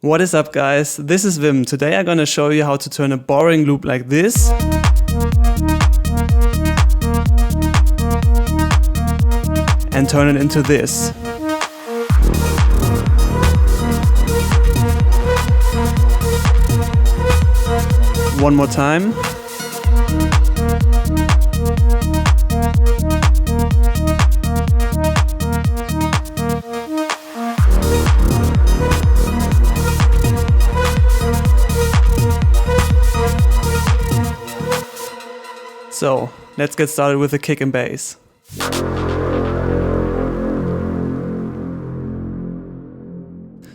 What is up, guys? This is Wim. Today I'm gonna show you how to turn a boring loop like this and turn it into this. One more time. So, let's get started with the kick and bass.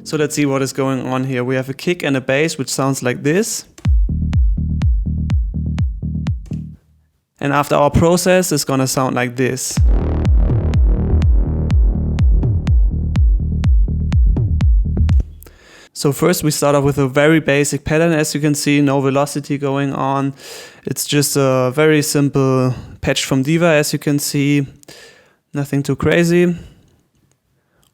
So let's see what is going on here. We have a kick and a bass which sounds like this. And after our process, it's gonna sound like this. So first we start off with a very basic pattern. As you can see, no velocity going on. It's just a very simple patch from Diva, as you can see. Nothing too crazy.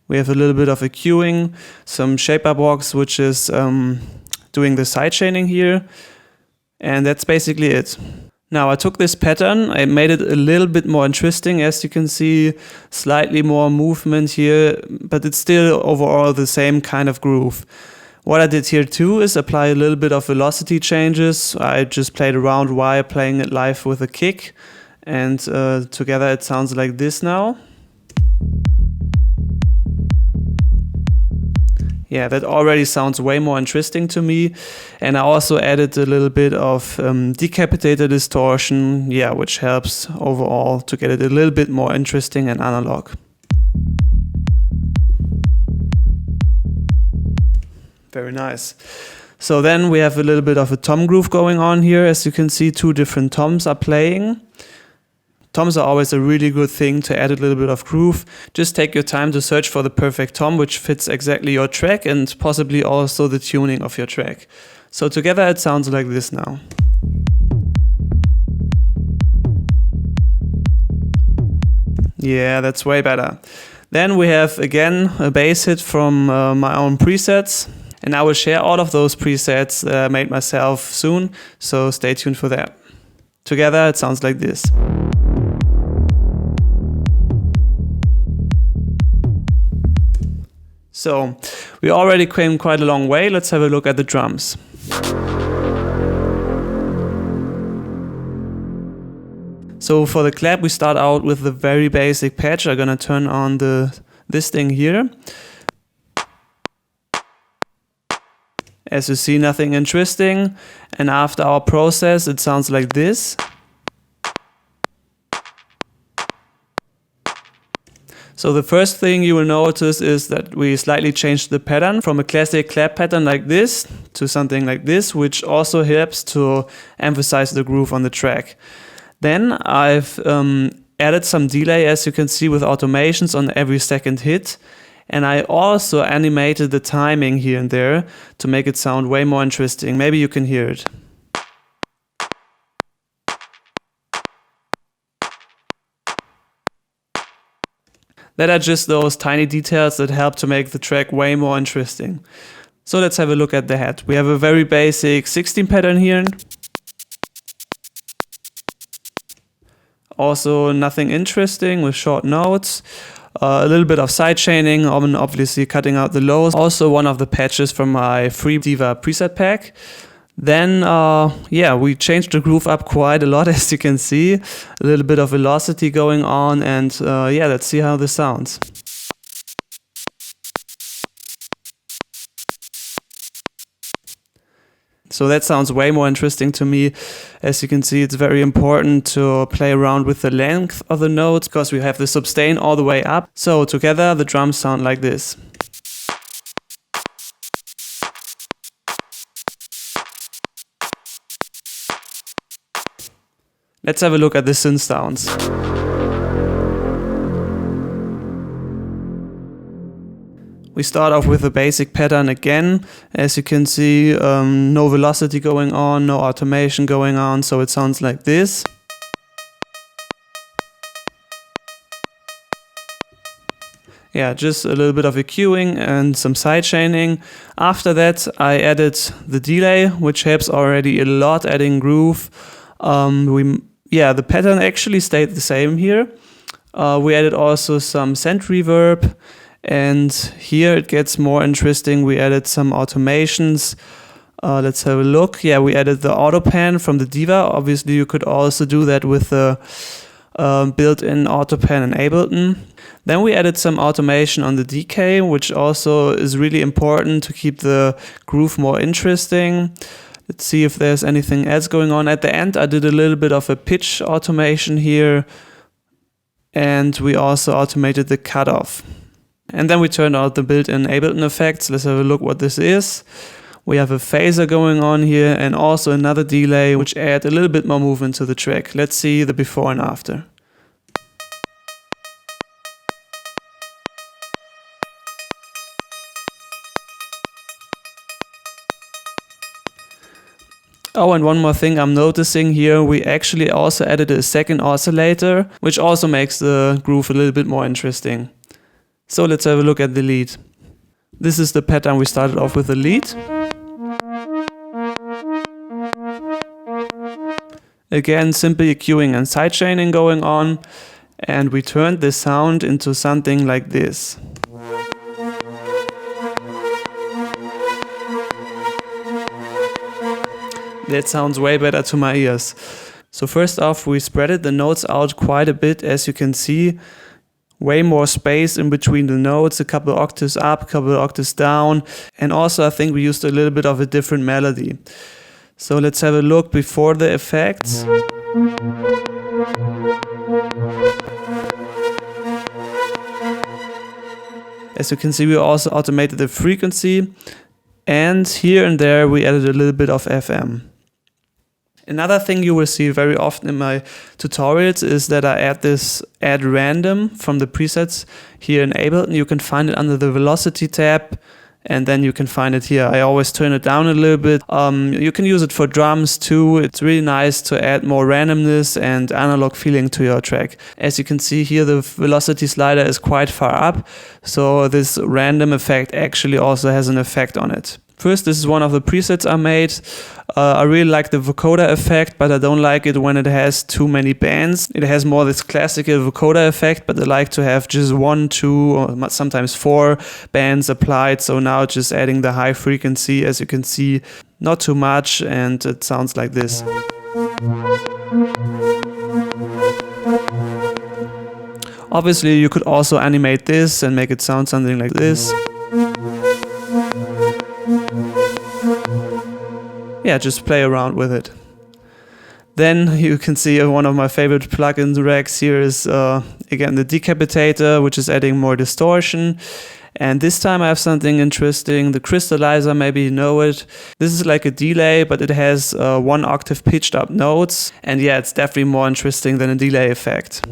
We have a little bit of EQing, some shaper box, which is doing the sidechaining here. And that's basically it. Now I took this pattern, I made it a little bit more interesting. As you can see, slightly more movement here, but it's still overall the same kind of groove. What I did here too is apply a little bit of velocity changes. I just played around while playing it live with a kick, and together it sounds like this now. Yeah, that already sounds way more interesting to me. And I also added a little bit of decapitated distortion, yeah, which helps overall to get it a little bit more interesting and analog. Very nice. So then we have a little bit of a tom groove going on here. As you can see, two different toms are playing. Toms are always a really good thing to add a little bit of groove. Just take your time to search for the perfect tom which fits exactly your track and possibly also the tuning of your track. So together it sounds like this now. Yeah, that's way better. Then we have again a bass hit from my own presets. And I will share all of those presets I made myself soon, so stay tuned for that. Together it sounds like this. So, we already came quite a long way. Let's have a look at the drums. So for the clap we start out with the very basic patch. I'm gonna turn on this thing here. As you see, nothing interesting. And after our process it sounds like this. So the first thing you will notice is that we slightly changed the pattern from a classic clap pattern like this to something like this, which also helps to emphasize the groove on the track. Then I've added some delay, as you can see, with automations on every second hit. And I also animated the timing here and there to make it sound way more interesting. Maybe you can hear it. That are just those tiny details that help to make the track way more interesting. So let's have a look at the head. We have a very basic 16 pattern here. Also nothing interesting with short notes. A little bit of side chaining, obviously cutting out the lows. Also one of the patches from my free Diva preset pack. Then, yeah, we changed the groove up quite a lot, as you can see. A little bit of velocity going on, and yeah, let's see how this sounds. So that sounds way more interesting to me. As you can see, it's very important to play around with the length of the notes because we have the sustain all the way up. So together the drums sound like this. Let's have a look at the synth sounds. We start off with a basic pattern again. As you can see, no velocity going on, no automation going on, so it sounds like this. Yeah, just a little bit of EQing and some sidechaining. After that, I added the delay, which helps already a lot adding groove. The pattern actually stayed the same here. We added also some send reverb, and here it gets more interesting. We added some automations. Let's have a look. Yeah, we added the auto pan from the Diva. Obviously, you could also do that with the built-in auto pan in Ableton. Then we added some automation on the decay, which also is really important to keep the groove more interesting. Let's see if there's anything else going on. At the end, I did a little bit of a pitch automation here, and we also automated the cutoff. And then we turned out the built-in Ableton effects. Let's have a look what this is. We have a phaser going on here and also another delay, which add a little bit more movement to the track. Let's see the before and after. Oh, and one more thing I'm noticing here, we actually also added a second oscillator, which also makes the groove a little bit more interesting. So let's have a look at the lead. This is the pattern we started off with the lead. Again, simple EQing and sidechaining going on, and we turned the sound into something like this. That sounds way better to my ears. So first off, we spreaded the notes out quite a bit, as you can see. Way more space in between the notes, a couple octaves up, a couple octaves down. And also I think we used a little bit of a different melody. So let's have a look before the effects. As you can see, we also automated the frequency. And here and there we added a little bit of FM. Another thing you will see very often in my tutorials is that I add random from the presets here in Ableton. You can find it under the velocity tab, and then you can find it here. I always turn it down a little bit. You can use it for drums too. It's really nice to add more randomness and analog feeling to your track. As you can see here, the velocity slider is quite far up, so this random effect actually also has an effect on it. First, this is one of the presets I made. I really like the vocoder effect, but I don't like it when it has too many bands. It has more this classical vocoder effect, but I like to have just 1, 2, or sometimes 4 bands applied. So now just adding the high frequency, as you can see, not too much, and it sounds like this. Obviously, you could also animate this and make it sound something like this. Yeah, just play around with it. Then you can see one of my favorite plugin racks here is again the decapitator, which is adding more distortion. And this time I have something interesting, the crystallizer, maybe you know it. This is like a delay, but it has 1 octave pitched up notes. And yeah, it's definitely more interesting than a delay effect.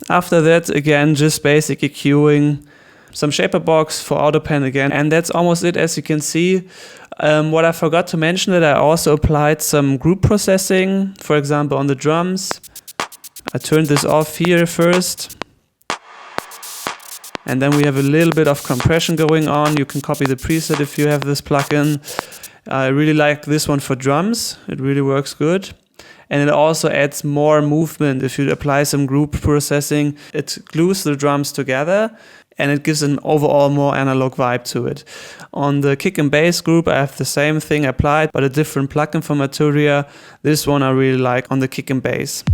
After that, again, just basic EQing, some shaper box for auto pan again, and that's almost it. As you can see, what I forgot to mention, that I also applied some group processing, for example on the drums. I turned this off here first, and then we have a little bit of compression going on. You can copy the preset if you have this plugin. I really like this one for drums, it really works good. And it also adds more movement. If you apply some group processing, it glues the drums together and it gives an overall more analog vibe to it. On the kick and bass group, I have the same thing applied, but a different plugin from Arturia. This one I really like on the kick and bass.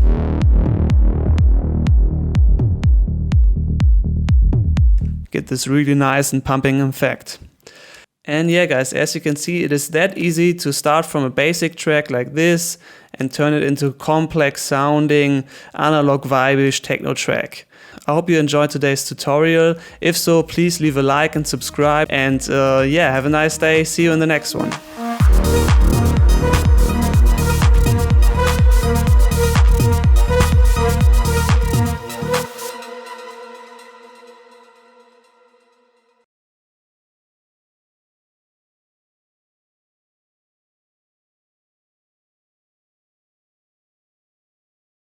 Get this really nice and pumping effect. And yeah guys, as you can see, it is that easy to start from a basic track like this and turn it into a complex sounding, analog vibe-ish techno track. I hope you enjoyed today's tutorial. If so, please leave a like and subscribe, and yeah, have a nice day. See you in the next one.